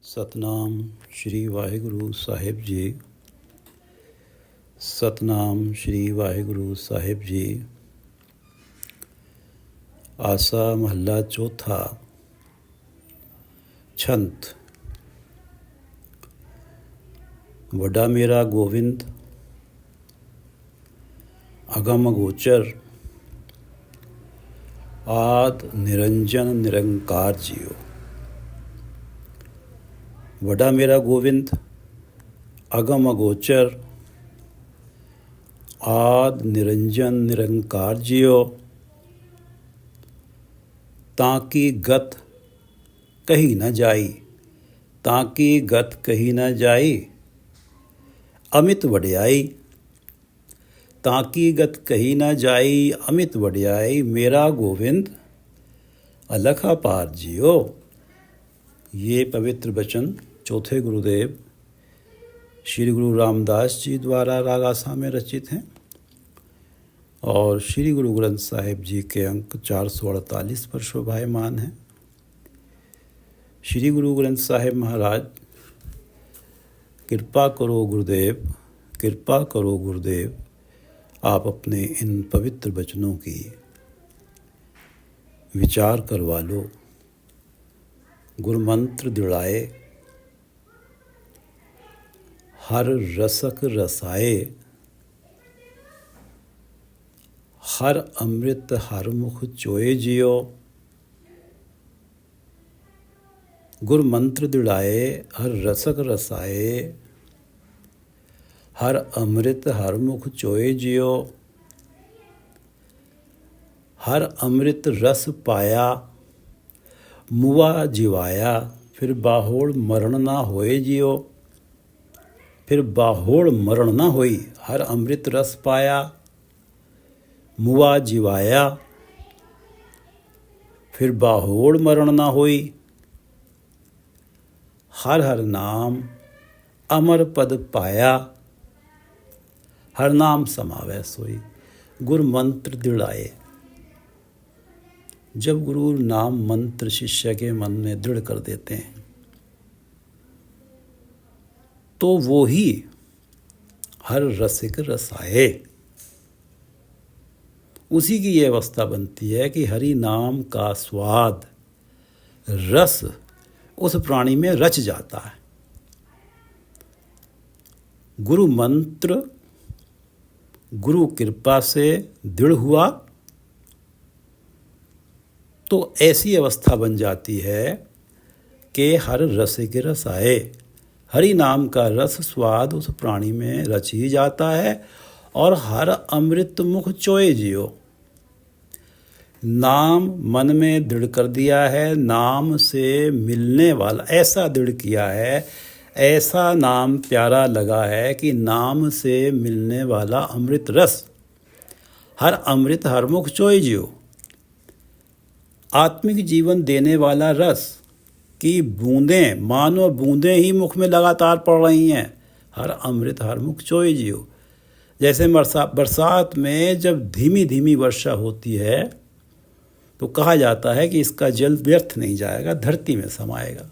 ਸਤਨਾਮ ਸ਼੍ਰੀ ਵਾਹਿਗੁਰੂ ਸਾਹਿਬ ਜੀ। ਸਤਨਾਮ ਸ਼੍ਰੀ ਵਾਹਿਗੁਰੂ ਸਾਹਿਬ ਜੀ। ਆਸਾ ਮਹੱਲਾ ਚੌਥਾ। ਛੰਤ। ਵੱਡਾ ਮੇਰਾ ਗੋਵਿੰਦ ਅਗਮ ਗੋਚਰ ਆਦ ਨਿਰੰਜਨ ਨਿਰੰਕਾਰ ਜੀਓ। ਵੱਡਾ ਮੇਰਾ ਗੋਵਿੰਦ ਅਗਮ ਅਗੋਚਰ ਆਦ ਨਿਰੰਜਨ ਨਿਰੰਕਾਰ ਜੀਓ। ਤਾਂ ਕੀ ਗਤ ਕਹੀ ਨਾ ਜਾਈ, ਤਾਂ ਕੀ ਗਤ ਕਹੀ ਨਾ ਜਾਈ। ਅਮਿਤ ਵਡਿਆਈ, ਤਾਂ ਕੀ ਗਤ ਕਹੀ ਨਾ ਜਾਈ। ਅਮਿਤ ਵਡਿਆਈ ਮੇਰਾ गोविंद अलख अपार जियो। ये पवित्र वचन चौथे गुरुदेव श्री गुरु रामदास जी द्वारा राग आसा में रचित हैं और श्री गुरु ग्रंथ साहिब जी के अंक 448 पर शोभायमान हैं। श्री गुरु ग्रंथ साहिब महाराज, कृपा करो गुरुदेव, कृपा करो गुरुदेव, आप अपने इन पवित्र वचनों की विचार करवा लो। गुरुमंत्र दृढ़ाए हर रसक रसाए, हर अमृत हर मुख चोए जियो। गुरुमंत्र दृढ़ाए हर रसक रसाए, हर अमृत हर मुख चोए जियो। हर अमृत रस पाया मुआ जिवाया, फिर बाहोड़ मरण ना होए जियो। फिर बाहोड़ मरण ना होई। हर अमृत रस पाया मुआ जिवाया, फिर बाहोड़ मरण ना होई। हर हर नाम अमर पद पाया, हर नाम समावै सोई। गुरु मंत्र दृढ़ाए। जब गुरु नाम मंत्र शिष्य के मन में दृढ़ कर देते हैं तो वो ही हर रसिक रसाए। उसी की ये अवस्था बनती है कि हरि नाम का स्वाद रस उस प्राणी में रच जाता है। गुरु मंत्र गुरु कृपा से दृढ़ हुआ तो ऐसी अवस्था बन जाती है कि हर रसिक रस आए। हरि नाम का रस स्वाद उस प्राणी में रच ही जाता है और हर अमृत मुख चोए जियो। नाम मन में दृढ़ कर दिया है, नाम से मिलने वाला ऐसा दृढ़ किया है, ऐसा नाम प्यारा लगा है कि नाम से मिलने वाला अमृत रस, हर अमृत हर मुख चोए जियो। आत्मिक जीवन देने वाला रस की बूंदें मानो बूंदें ही मुख में लगातार पड़ रही हैं। हर अमृत हर मुख चोए जियो। जैसे बरसात में जब धीमी धीमी वर्षा होती है तो कहा जाता है कि इसका जल व्यर्थ नहीं जाएगा, धरती में समाएगा।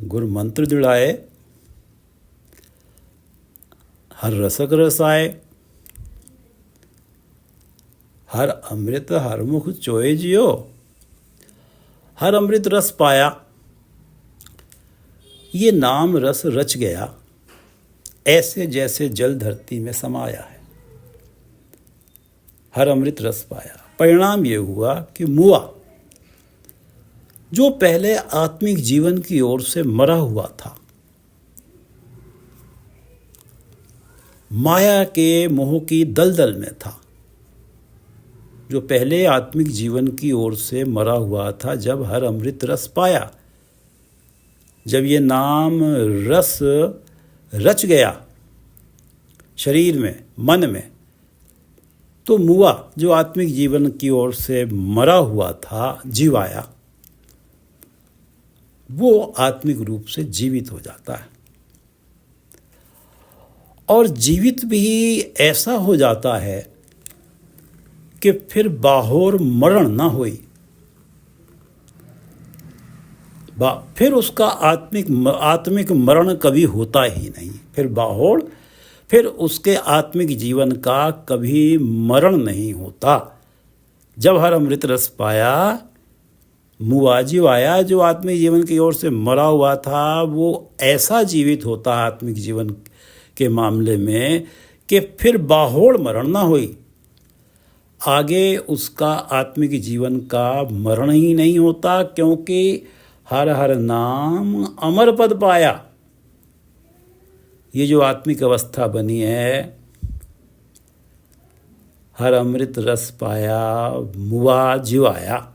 गुरु मंत्र दृढ़ाए हर रसक रसाए, हर अमृत हर मुख चोए जियो। हर अमृत रस पाया, ये नाम रस रच गया ऐसे जैसे जल धरती में समाया है। हर अमृत रस पाया, परिणाम ये हुआ कि मुआ जो पहले आत्मिक जीवन की ओर से मरा हुआ था, माया के मोह की दलदल में था, जो पहले आत्मिक जीवन की ओर से मरा हुआ था, जब हर अमृत रस पाया, जब ये नाम रस रच गया शरीर में मन में, तो मुआ जो आत्मिक जीवन की ओर से मरा हुआ था जीवाया, वो आत्मिक रूप से जीवित हो जाता है। और जीवित भी ऐसा हो जाता है कि फिर बाहोर मरण ना होई। फिर उसका आत्मिक मरण कभी होता ही नहीं। फिर उसके आत्मिक जीवन का कभी मरण नहीं होता। जब हर अमृत रस पाया, मुआजिब आया जो आत्मिक जीवन की ओर से मरा हुआ था, वो ऐसा जीवित होता आत्मिक जीवन के मामले में कि फिर बाहोड़ मरण ना हुई। आगे उसका आत्मिक जीवन का मरण ही नहीं होता, क्योंकि हर हर नाम अमर पद पाया। ये जो आत्मिक अवस्था बनी है, हर अमृत रस पाया मुआजिब आया,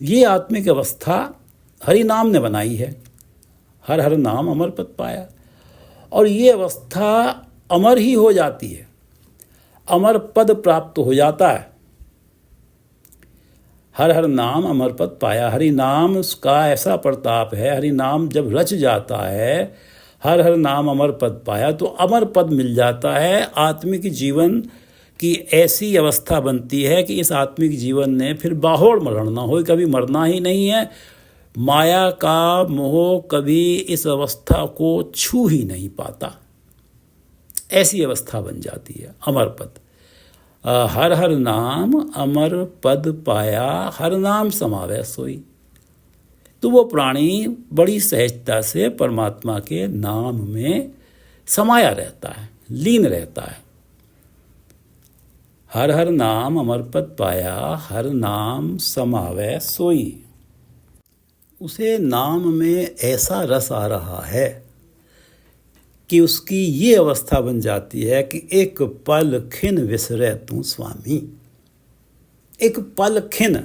ये आत्मिक अवस्था हरि नाम ने बनाई है। हर हर नाम अमर पद पाया, और ये अवस्था अमर ही हो जाती है, अमर पद प्राप्त हो जाता है। हर हर नाम अमर पद पाया, हरि नाम उसका ऐसा प्रताप है। हरि नाम जब रच जाता है, हर हर नाम अमर पद पाया, तो अमर पद मिल जाता है। आत्मिक जीवन की ऐसी अवस्था बनती है कि इस आत्मिक जीवन ने फिर बाहोड़ मरण ना हो, कभी मरना ही नहीं है। माया का मोह कभी इस अवस्था को छू ही नहीं पाता। ऐसी अवस्था बन जाती है अमर पद। हर हर नाम अमर पद पाया, हर नाम समावै सोई। तो वो प्राणी बड़ी सहजता से परमात्मा के नाम में समाया रहता है, लीन रहता है। हर हर नाम अमर पद पाया, हर नाम समावै सोई। उसे नाम में ऐसा रस आ रहा है कि उसकी ये अवस्था बन जाती है कि एक पल खिन विसरै तू स्वामी। एक पल खिन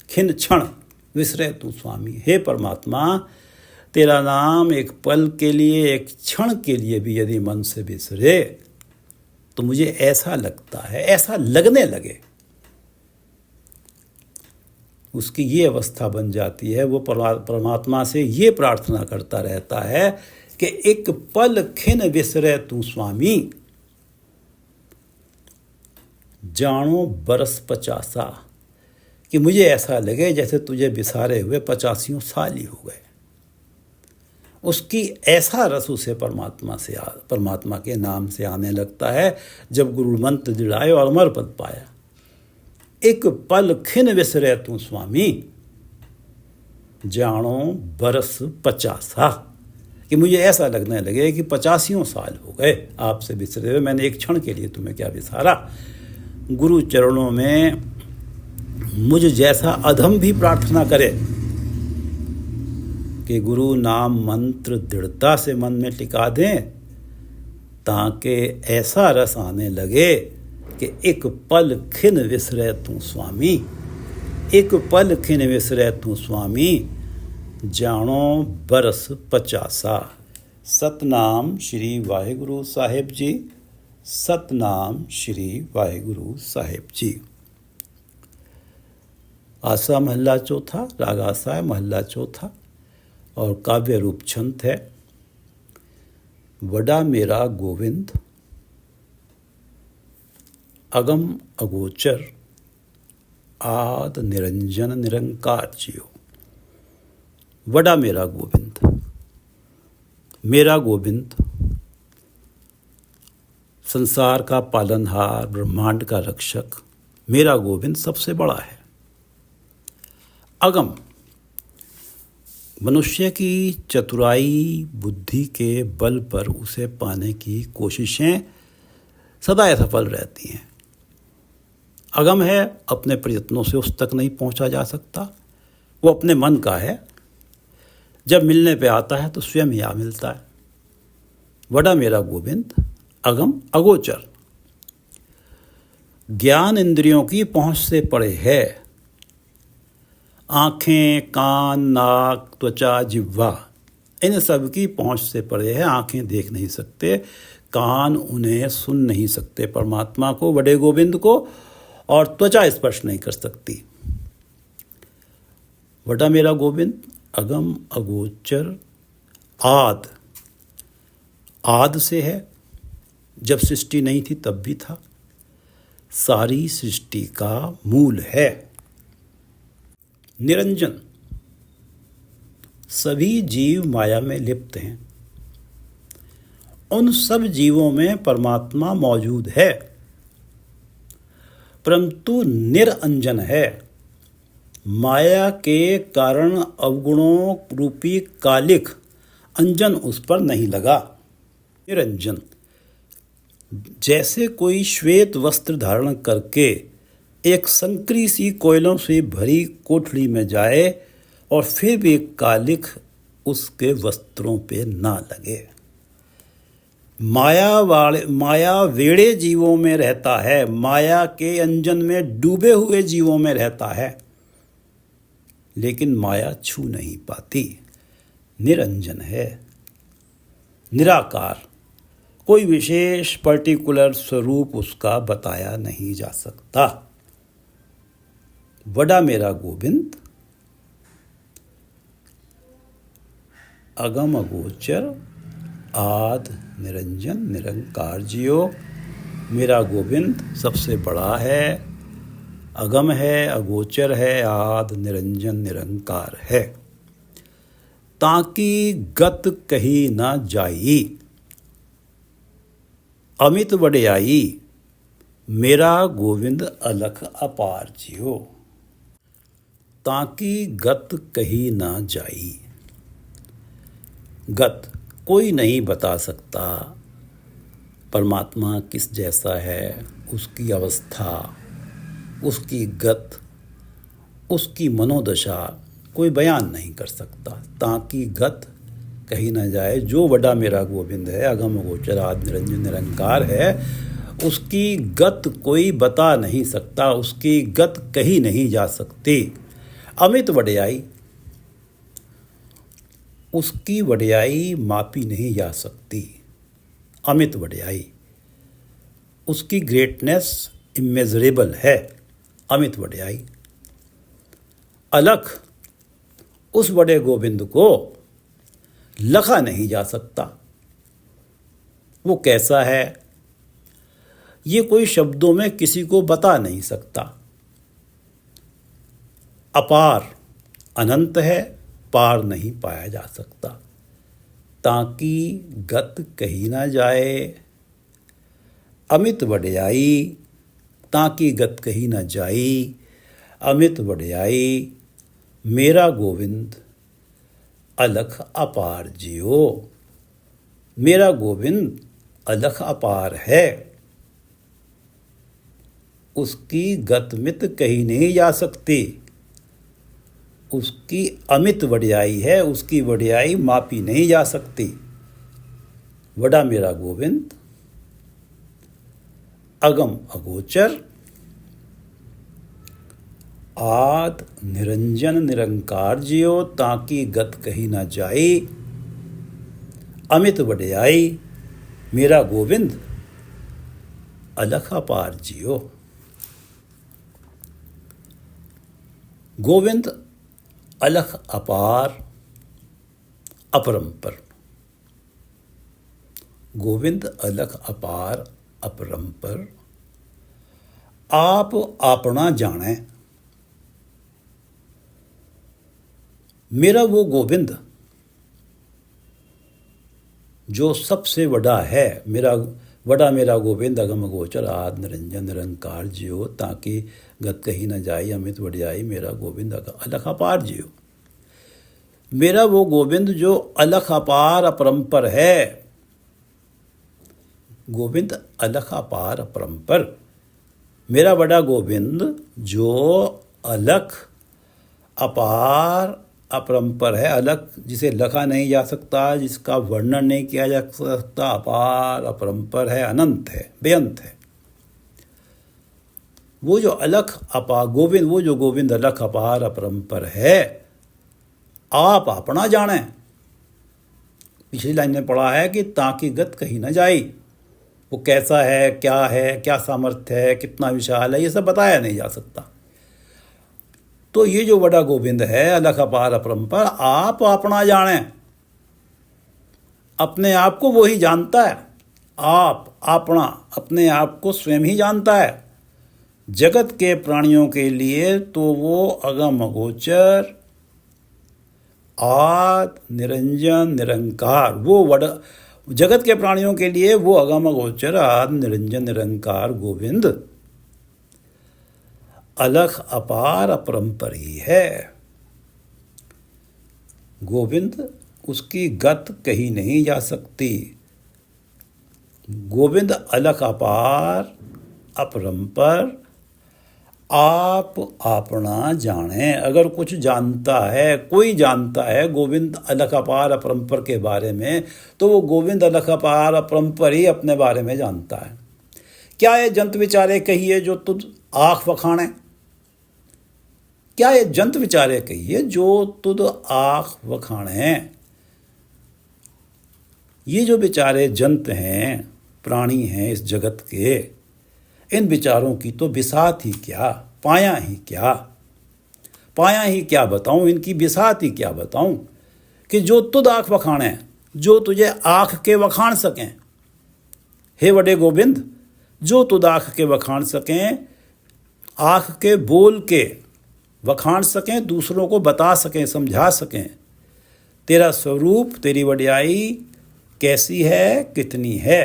क्षण विसरै तू स्वामी। हे परमात्मा, तेरा नाम एक पल के लिए, एक क्षण के लिए भी यदि मन से विसरे तो मुझे ऐसा लगता है, ऐसा लगने लगे। उसकी ये अवस्था बन जाती है। वो परमात्मा से ये प्रार्थना करता रहता है कि एक पल खिन विसरै तू स्वामी, जानो बरस 50। कि मुझे ऐसा लगे जैसे तुझे बिसारे हुए 85 साल ही हो गए। उसकी ऐसा रस उसे परमात्मा के नाम से आने लगता है जब गुरु मंत्र दृढ़ाए और अमर पद पाया। एक पल खिन विसरै तू स्वामी, जानो बरस 50। कि मुझे ऐसा लगने लगे कि 85 साल हो गए आपसे बिसरे हुए, मैंने एक क्षण के लिए तुम्हें क्या विसारा। गुरु चरणों में मुझ जैसा अधम भी प्रार्थना करे कि गुरु नाम मंत्र दृढ़ता से मन में टिका दें, ताकि ऐसा रस आने लगे कि एक पल खिन विसरै तू स्वामी, एक पल खिन विसरै तू स्वामी, जानो बरस 50। सतनाम श्री वाहिगुरु साहिब जी। सतनाम श्री वाहिगुरु साहिब जी। आसा महला चौथा, राग आसा है, महला चौथा, और काव्य रूप छंद है। वडा मेरा गोविंद अगम अगोचर, आद निरंजन निरंकार जियो। वडा मेरा गोविंद संसार का पालनहार, ब्रह्मांड का रक्षक, मेरा गोविंद सबसे बड़ा है। अगम, मनुष्य की चतुराई बुद्धि के बल पर उसे पाने की कोशिशें सदा असफल रहती हैं। अगम है, अपने प्रयत्नों से उस तक नहीं पहुंचा जा सकता। वो अपने मन का है, जब मिलने पे आता है तो स्वयं ही आ मिलता है। वडा मेरा गोविंद अगम अगोचर, ज्ञान इंद्रियों की पहुंच से परे है। आँखें, कान, नाक, त्वचा, जिह्वा, इन सब की पहुंच से परे है। आँखें देख नहीं सकते, कान उन्हें सुन नहीं सकते परमात्मा को, बड़े गोविंद को, और त्वचा स्पर्श नहीं कर सकती। वडा मेरा गोविंद अगम अगोचर, आद से है, जब सृष्टि नहीं थी तब भी था, सारी सृष्टि का मूल है। निरंजन, सभी जीव माया में लिप्त हैं। उन सब जीवों में परमात्मा मौजूद है, परंतु निरंजन है। माया के कारण अवगुणों रूपी कालिक अंजन उस पर नहीं लगा। निरंजन, जैसे कोई श्वेत वस्त्र धारण करके एक संकरी सी कोयलों से भरी कोठरी में जाए और फिर भी कालिक उसके वस्त्रों पे ना लगे। माया वेड़े जीवों में रहता है, माया के अंजन में डूबे हुए जीवों में रहता है, लेकिन माया छू नहीं पाती। निरंजन है, निराकार, कोई विशेष पर्टिकुलर स्वरूप उसका बताया नहीं जा सकता। वडा मेरा गोविंद अगम अगोचर आद निरंजन निरंकार जियो। मेरा गोविंद सबसे बड़ा है, अगम है, अगोचर है, आद निरंजन निरंकार है। ताकि गत कही ना जाई, अमित वड्याई, मेरा गोविंद अलख अपार जियो। ताकि गत कही ना जाई। गत कोई नहीं बता सकता परमात्मा किस जैसा है, उसकी अवस्था, उसकी गत, उसकी मनोदशा कोई बयान नहीं कर सकता। ताकि गत कही न जाए, जो वडा मेरा गोविंद है, अगम गोचर आदि निरंजन निरंकार है, उसकी गत कोई बता नहीं सकता, उसकी गत कही नहीं जा सकती। अमित वड्याई, उसकी वड्याई मापी नहीं जा सकती। अमित वड्याई, उसकी ग्रेटनेस इमेजरेबल है। अमित वड्याई। अलख, उस बड़े गोविंद को लखा नहीं जा सकता। वो कैसा है, ये कोई शब्दों में किसी को बता नहीं सकता। अपार, अनंत है, पार नहीं पाया जा सकता। ताकि गत कही ना जाए। अमित वड्याई, ताकि गत कही ना जाई। अमित वड्याई, मेरा गोविंद अलख अपार जियो। मेरा गोविंद अलख अपार है, उसकी गतमित कही नहीं जा सकती। उसकी अमित वड्याई है, उसकी वड्याई मापी नहीं जा सकती। वडा मेरा गोविंद अगम अगोचर आद निरंजन निरंकार जियो। ताकि गत कही ना जाई। अमित वड्याई, मेरा गोविंद अलख अपार जियो। गोविंद अलख अपार अपरंपर। गोविंद अलख अपार अपरंपर। आप अपना जाने। मेरा वो गोविंद जो सबसे बड़ा है, वडा मेरा गोविंद अगम गोचर आद निरंजन निरंकार जियो। ताकि गत कही न जाई। अमित वड्याई, मेरा गोविंद अलख अपार जियो। मेरा वो गोविंद जो अलख अपार अपरंपर है। गोविंद अलख अपार अपरंपर, मेरा बड़ा गोविंद जो अलख अपार अपरंपर है। अलख जिसे लखा नहीं जा सकता, जिसका वर्णन नहीं किया जा सकता। अपार अपरंपर है, अनंत है, बेअंत है। वो जो अलख अपार गोविंद, वो जो गोविंद अलख अपार अपरंपर है, आप अपना जाने। पिछली लाइन में पढ़ा है कि ताकि गत कही न जाई। वो कैसा है, क्या सामर्थ्य है, कितना विशाल है, ये सब बताया नहीं जा सकता। तो ये जो बड़ा गोविंद है अलख अपार अपरंपर, आप अपना जाने। अपने आप को वो ही जानता है। आप अपना, अपने आप को स्वयं ही जानता है। जगत के प्राणियों के लिए तो वो अगम अगोचर आद निरंजन निरंकार, वो वड जगत के प्राणियों के लिए वो अगम अगोचर आद निरंजन निरंकार गोविंद अलख अपार अपरंपर ही है। गोविंद, उसकी गत कही नहीं जा सकती। गोविंद अलख अपार अपरंपर, आप अपना जाने। अगर कुछ जानता है, कोई जानता है गोविंद अलख अपार अपरंपर के बारे में, तो वो गोविंद अलख अपार अपरंपर ही अपने बारे में जानता है। क्या ये जंत विचारे कहिए जो तुझ आँख वखाणे? क्या ये जंत विचारे कहिए जो तुझ आँख वखाणे? ये जो बेचारे जंत हैं, प्राणी हैं इस जगत के, इन विचारों की तो बिसात ही क्या, पाया ही क्या, पाया ही क्या बताऊं, इनकी बिसात ही क्या बताऊं कि जो तुद आँख वखाणे, जो तुझे आँख के वखाण सकें। हे वडे गोविंद, जो तुद आँख के वखाण सकें, आँख के बोल के वखाण सकें, दूसरों को बता सकें, समझा सकें तेरा स्वरूप, तेरी वड्याई कैसी है, कितनी है।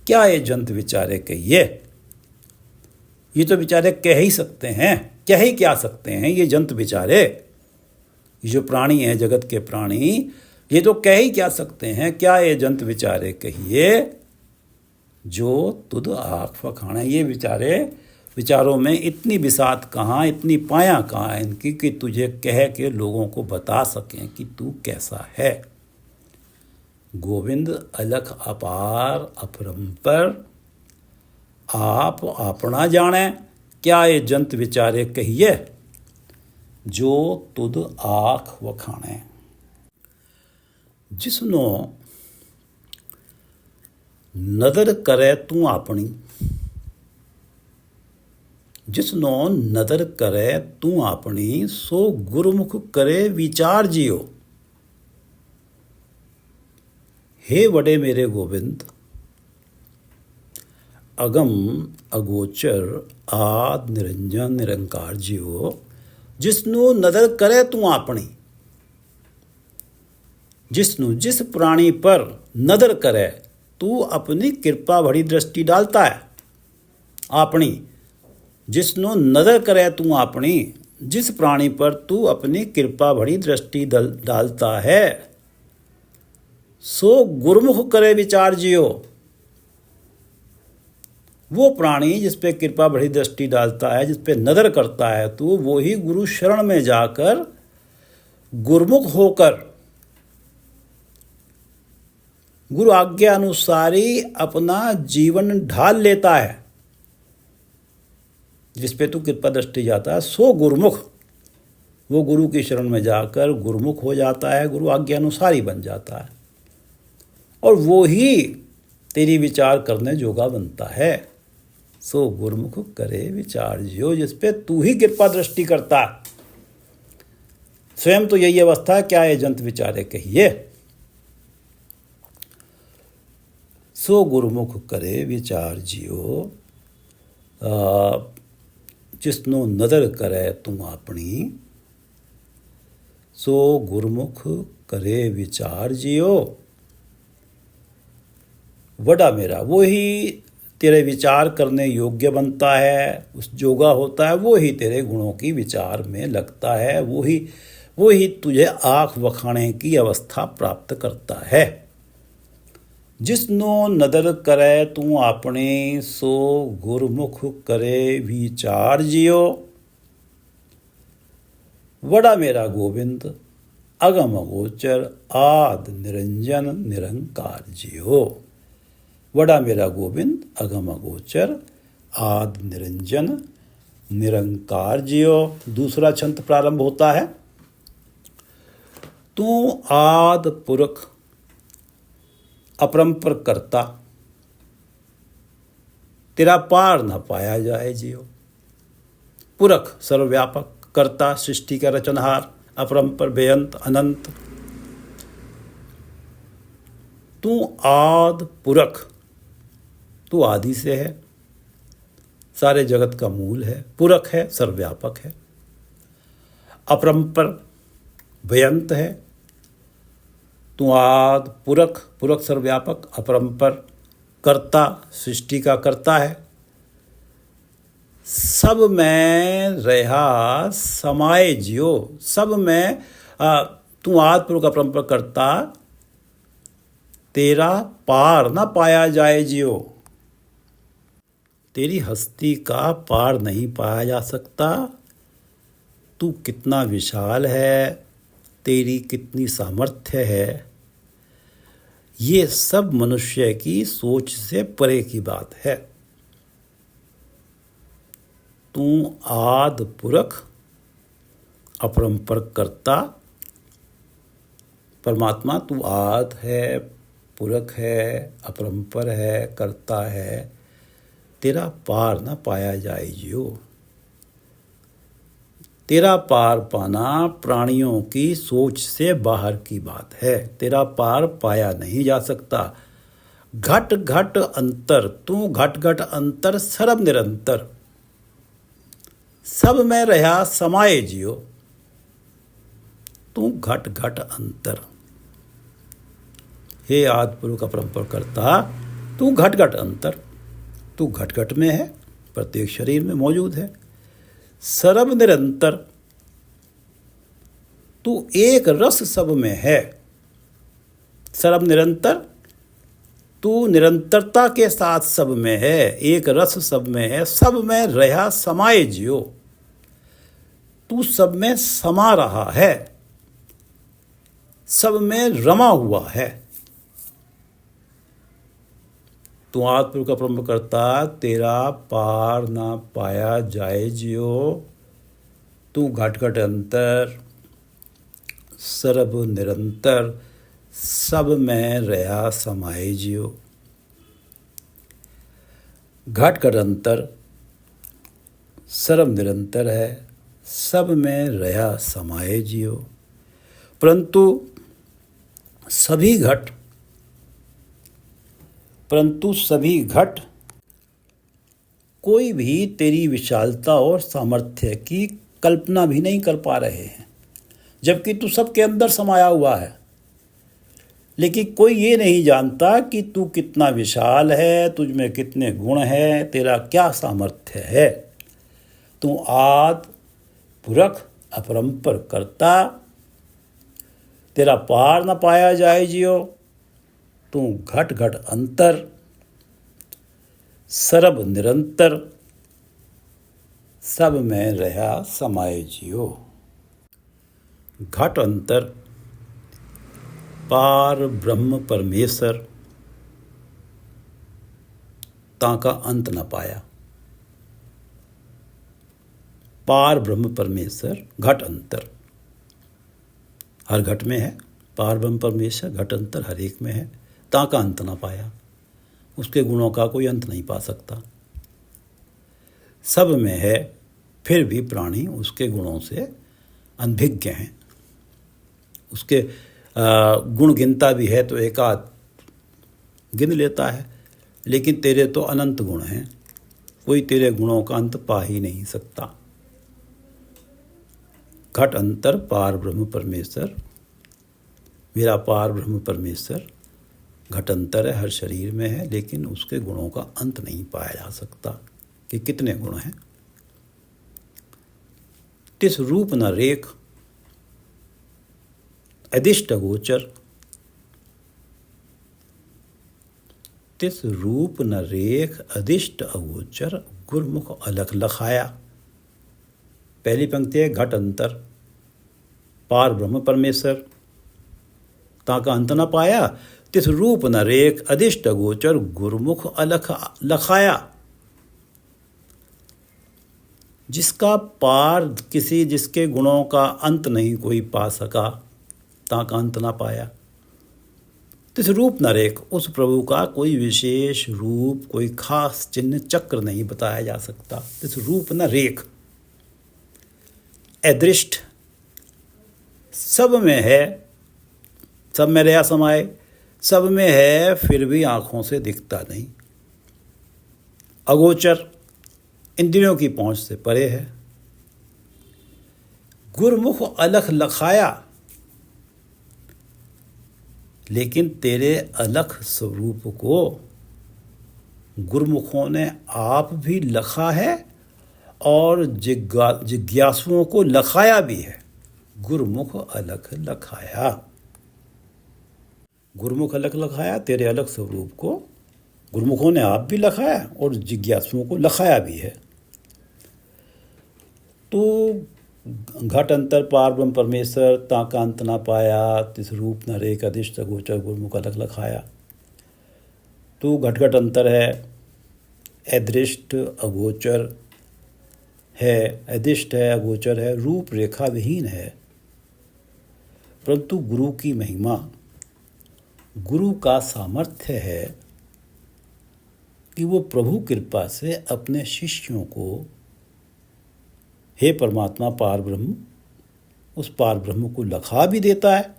क्या ये जंत विचारे कहिए? ये तो बेचारे कह ही सकते हैं, कह ही क्या सकते हैं ये जंत विचारे। ये जो प्राणी हैं, जगत के प्राणी, ये तो कह ही क्या सकते हैं। क्या ये जंत विचारे कहिए जो तुद आँख वखाणे? ये विचारे, विचारों में इतनी बिसात कहाँ, इतनी पाया कहाँ इनकी कि तुझे कह के लोगों को बता सकें कि तू कैसा है। गोविंद अलख अपार अपरंपर, आप अपना जाने। क्या ये जंत विचारे कहिए जो तुद आँख वखाणे? जिसनो नदर करे तू अपनी, जिसनो नदर करे तू अपनी, सो गुरुमुख करे विचार जियो। हे वडे मेरे गोविंद, अगम अगोचर आद निरंजन निरंकार जियो, जिसनु नदर करे तू अपनी, जिसनु जिस प्राणी पर नदर करे तू अपनी कृपा भरी दृष्टि डालता है। अपनी, जिसनु नदर करे तू अपनी, जिस प्राणी पर तू अपनी कृपा भरी दृष्टि डालता है, सो गुरुमुख करे विचार जियो। वो प्राणी जिस पे कृपा भरी दृष्टि डालता है, जिस पे नदर करता है तू, वो ही गुरु शरण में जाकर गुरुमुख होकर गुरु आज्ञा अनुसारी अपना जीवन ढाल लेता है। जिस पे तू कृपा दृष्टि जाता है सो गुरुमुख, वो गुरु की शरण में जाकर गुरुमुख हो जाता है, गुरु आज्ञा अनुसारी बन जाता है, और वो ही तेरी विचार करने जोगा बनता है। सो गुरुमुख करे विचार जियो, जिस पे तू ही कृपा दृष्टि करता। स्वयं तो यही अवस्था है। क्या ये जंत विचारे कहिए। सो गुरुमुख करे विचार जियो, जिसनो नदर करे तुम अपनी, सो गुरुमुख करे विचार जियो। वडा मेरा, वो ही तेरे विचार करने योग्य बनता है, उस जोगा होता है, वो ही तेरे गुणों की विचार में लगता है, वो ही तुझे आँख वखाणे की अवस्था प्राप्त करता है। जिसनो नदर करे तू अपने, सो गुरुमुख करे विचार जियो। वडा मेरा गोविंद, अगम अगोचर आद निरंजन निरंकार जियो। वडा मेरा गोविंद, अगम अगोचर आद निरंजन निरंकार जियो। दूसरा छंद प्रारंभ होता है, तू आद पुरख अपरंपर करता, तेरा पार न पाया जाए जियो। पुरख सर्वव्यापक, कर्ता सृष्टि का रचनहार, अपरंपर बेअंत अनंत। तू आद पुरख, तू आदि से है, सारे जगत का मूल है, पुरख है, सर्वव्यापक है। अपरंपर भयंत है। तू आद पुरख, पुरख सर्वव्यापक, अपरंपर कर्ता, सृष्टि का कर्ता है। सब में रहा समाये जियो, सब में तू आद पुरख अपरंपर कर्ता, तेरा पार न पाया जाए जियो। तेरी हस्ती का पार नहीं पाया जा सकता। तू कितना विशाल है, तेरी कितनी सामर्थ्य है, ये सब मनुष्य की सोच से परे की बात है। तू आद पुरख अपरंपर कर्ता, परमात्मा तू आद है, पुरख है, अपरंपर है, कर्ता है, तेरा पार न पाया जाए जियो। तेरा पार पाना प्राणियों की सोच से बाहर की बात है। तेरा पार पाया नहीं जा सकता। घट घट अंतर, तू घट घट अंतर सर्व निरंतर, सब में रहा समाये जियो। तू घट घट अंतर, हे आदि पुरुष अपरंपर कर्ता, तू घट घट अंतर, तू घट घट में है, प्रत्येक शरीर में मौजूद है। सर्व निरंतर, तू एक रस सब में है। सर्व निरंतर, तू निरंतरता के साथ सब में है, एक रस सब में है, सब में रहा समाये जियो। तू सब में समा रहा है, सब में रमा हुआ है। तू आत्म का परम करता, तेरा पार ना पाया जाए जियो। तू घट घट अंतर, सर्व निरंतर, सब में रहा समाये जियो। घट घट अंतर, सर्व निरंतर है, सब में रहा समाये जियो। परंतु सभी घट कोई भी तेरी विशालता और सामर्थ्य की कल्पना भी नहीं कर पा रहे हैं, जबकि तू सबके अंदर समाया हुआ है। लेकिन कोई ये नहीं जानता कि तू कितना विशाल है, तुझ में कितने गुण हैं, तेरा क्या सामर्थ्य है। तू आद पुरख अपरंपर कर्ता, तेरा पार न पाया जाए जियो। तू घट घट अंतर, सर्व निरंतर, सब में रहा समाये जियो। घट अंतर, पार ब्रह्म परमेश्वर, ताका अंत न पाया। पार ब्रह्म परमेश्वर, घट अंतर, हर घट में है। पार ब्रह्म परमेश्वर, घट अंतर हर एक में है, ताका अंत न पाया। उसके गुणों का कोई अंत नहीं पा सकता। सब में है, फिर भी प्राणी उसके गुणों से अनभिज्ञ हैं। उसके गुण गिनता भी है तो एकाध गिन लेता है, लेकिन तेरे तो अनंत गुण हैं, कोई तेरे गुणों का अंत पा ही नहीं सकता। घट अंतर, पार ब्रह्म परमेश्वर, मेरा पार ब्रह्म परमेश्वर घट अंतर है, हर शरीर में है, लेकिन उसके गुणों का अंत नहीं पाया जा सकता कि कितने गुण हैं। तिस रूप न रेख अदिष्ट अगोचर, तिस रूप न रेख अदिष्ट अगोचर, गुरमुख अलख लखाया। पहली पंक्ति है घट अंतर, पार ब्रह्म परमेश्वर, ताका अंत न पाया। तिस रूप न रेख अदिष्ट अगोचर, गुरमुख अलख लखाया। जिसका पार किसी, जिसके गुणों का अंत नहीं कोई पा सका, ताका अंत ना पाया। तिस रूप न रेख, उस प्रभु का कोई विशेष रूप, कोई खास चिन्ह चक्र नहीं बताया जा सकता। तिस रूप न रेख, अदृष्ट, सब में है, सब में रहा समाये, सब में है, फिर भी आँखों से दिखता नहीं। अगोचर, इंद्रियों की पहुँच से परे है। गुरमुख अलख लखाया, लेकिन तेरे अलख स्वरूप को गुरमुखों ने आप भी लखा है और जिज्ञासुओं को लखाया भी है। गुरमुख अलख लखाया, गुरमुख अलख लखाया, तेरे अलख स्वरूप को गुरमुखों ने आप भी लखाया और जिज्ञासुओं को लखाया भी है। तो घट अंतर पार ब्रह्म परमेश्वर ताका अंत ना पाया, तिस रूप न रेख अधिष्ठ गोचर गुरमुख अलख लखाया। तो घट घट अंतर है, अदृष्ट अगोचर है, अधिष्ठ है, अगोचर है, रूप रेखा विहीन है। परंतु गुरु की महिमा, गुरु का सामर्थ्य है कि वो प्रभु कृपा से अपने शिष्यों को, हे परमात्मा पार ब्रह्म, उस पार ब्रह्म को लखा भी देता है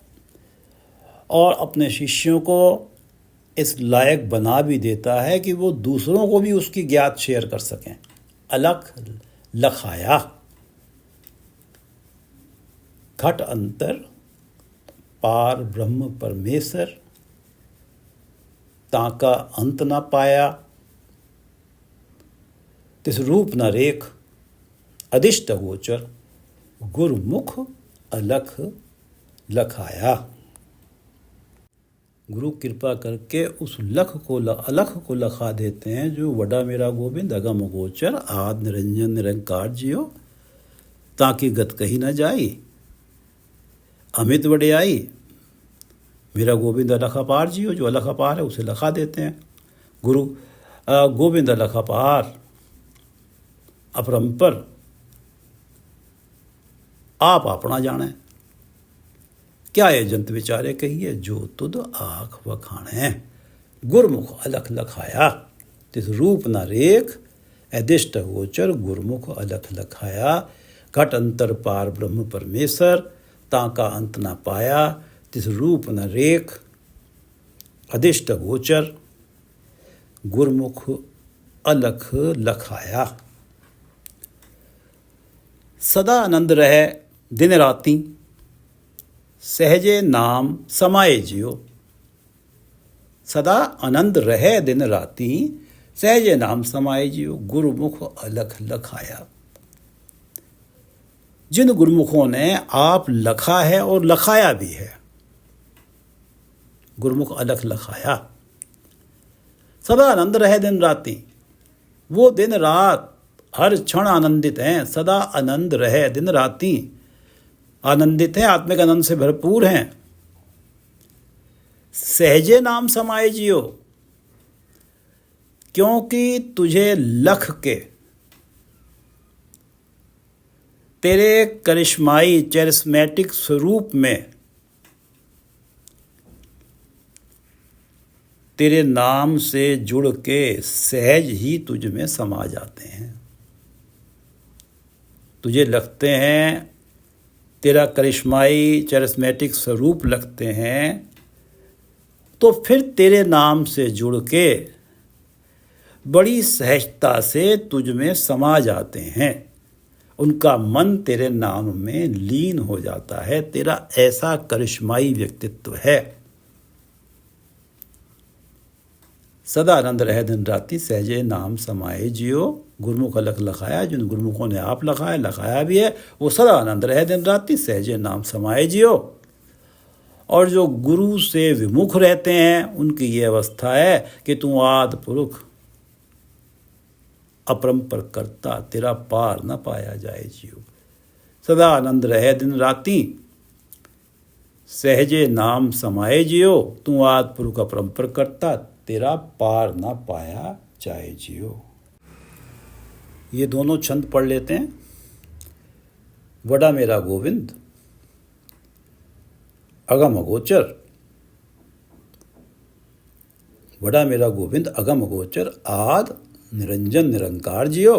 और अपने शिष्यों को इस लायक बना भी देता है कि वो दूसरों को भी उसकी ज्ञात शेयर कर सकें। अलख लखाया, घट अंतर पार ब्रह्म परमेश्वर ताका अंत ना पाया, तिस रूप न रेख अधिष्ट गोचर गुरमुख अलख लखाया। गुरु कृपा करके उस अलख को लखा देते हैं जो वडा मेरा गोविंद अगम गोचर आद निरंजन निरंकार जियो, ताकि गत कही न जाई, अमित वड्याई मेरा गोविंद अलख अपार जियो। जो अलख अपार है उसे लखा देते हैं गुरु। गोविंद अलख अपार अपरंपर आप अपना जाने, क्या ये जंत विचारे कहिए जो तुद आख वखाणे। गुरमुख अलख लखाया, तिस रूप न रेख अधिष्ट गोचर गुरमुख अलख लखाया। घट अंतर पार ब्रह्म परमेश्वर ताका अंत न पाया, तिस रूप न रेख अधिष्ट गोचर गुरमुख अलख लखाया। सदा आनंद रहे दिन राती, सहजे नाम समाये जियो। सदा आनंद रहे दिन राती, सहजे नाम समाये जियो, गुरुमुख अलख लखाया। जिन गुरुमुखों ने आप लखा है और लखाया भी है, गुरुमुख अलख लखाया। सदा आनंद रहे दिन राती, वो दिन रात हर क्षण आनंदित हैं। सदा आनंद रहे दिन राती, आनंदित हैं, आत्मिक आनंद से भरपूर हैं। सहजे नाम समाये जियो, क्योंकि तुझे लख के तेरे करिश्माई चैरिस्मेटिक स्वरूप में तेरे नाम से जुड़ के सहज ही तुझ में समा जाते हैं। तुझे लगते हैं, तेरा करिश्माई चैरिस्मेटिक स्वरूप लगते हैं, तो फिर तेरे नाम से जुड़ के बड़ी सहजता से तुझ में समा जाते हैं। उनका मन तेरे नाम में लीन हो जाता है। तेरा ऐसा करिश्माई व्यक्तित्व है। सदा आनंद रहे दिन राति, सहजे नाम समाये जियो, गुरमुख अलख लखाया। जिन गुरमुखों ने आप लखाया, लखाया भी है, वो सदा आनंद रहे दिन राति, सहजे नाम समाये जियो। और जो गुरु से विमुख रहते हैं, उनकी ये अवस्था है कि तू आदि पुरुष अपरंपर करता, तेरा पार न पाया जाए जियो। सदा आनंद रहे दिन राति, सहजे नाम समाये जियो, तू आदि पुरुष अपरंपर करता, तेरा पार न पाया जाए जियो। ये दोनों छंद पढ़ लेते हैं। वडा मेरा गोविंद अगम अगोचर, वडा मेरा गोविंद अगम अगोचर आद निरंजन निरंकार जियो,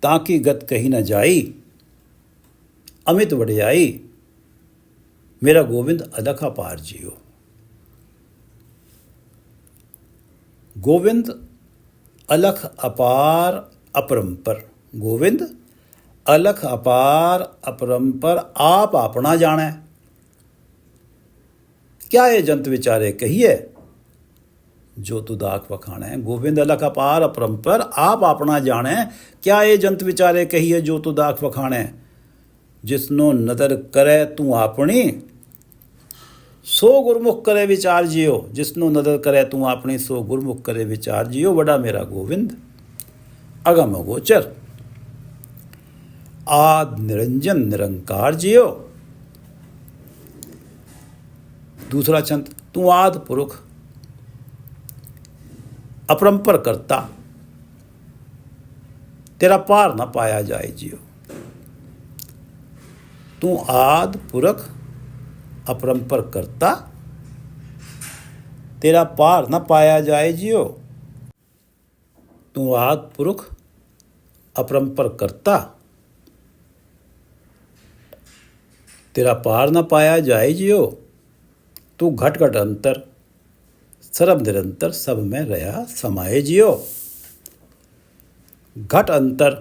ताकि गत कही न जाई, अमित वड्याई मेरा गोविंद अलख अपार जियो। गोविंद अलख अपार अपरंपर, गोविंद अलख अपार अपरंपर आप अपना जाने। क्या ये जंत विचारे कहिए जो तू दाख वखाणे। गोविंद अलख अपार अपरंपर आप अपना जाने। क्या ये जंत विचारे कहिए जो तू दाख वखाणे। जिसनो नदर करे तू अपनी सो गुरमुख करे विचार जियो। जिसनो नदर करे तू अपनी सो गुरमुख करे विचार जियो। बड़ा मेरा गोविंद अगम अगोचर आद निरंजन निरंकार जियो। दूसरा छंद तू आद पुरुष अपरंपर करता तेरा पार न पाया जाए जियो। तू आद पुरख अपरंपर करता तेरा पार न पाया जाए जियो। तू आद पुरुष अपरंपर करता तेरा पार न पाया जाए जियो। तू घट घट अंतर सर्व निरंतर सब में रहा समाये जियो। घट अंतर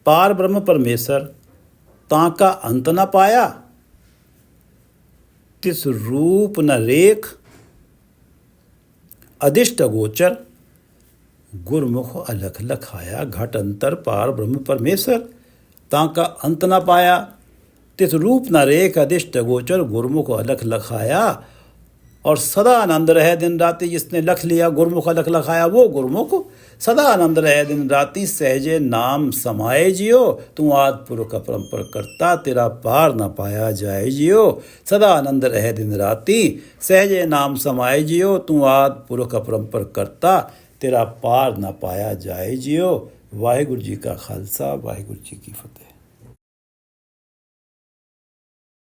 पार ब्रह्म परमेश्वर ताका अंत न पाया। तिस रूप न रेख अधिष्ट गोचर गुरमुख अलख लखाया। घट अंतर पार ब्रह्म परमेश्वर ताका अंत न पाया। तिस रूप न रेख अधिष्ट गोचर गुरमुख अलख लखाया। और सदा आनंद रहे दिन राति। जिसने लख लिया गुरमुख अलख लखाया वो गुरमुख सदा आनंद रहे दिन राति। सहजे नाम समाये जियो। तू आद पुरुष अपरंपर करता तेरा पार न पाया जाए जियो। सदा आनंद रहे दिन राति सहजे नाम समाये जियो। तू आद पुरुष अपरंपर करता तेरा पार न पाया जाए जियो। वाहिगुरु जी का खालसा वाहिगुरु जी की फतेह।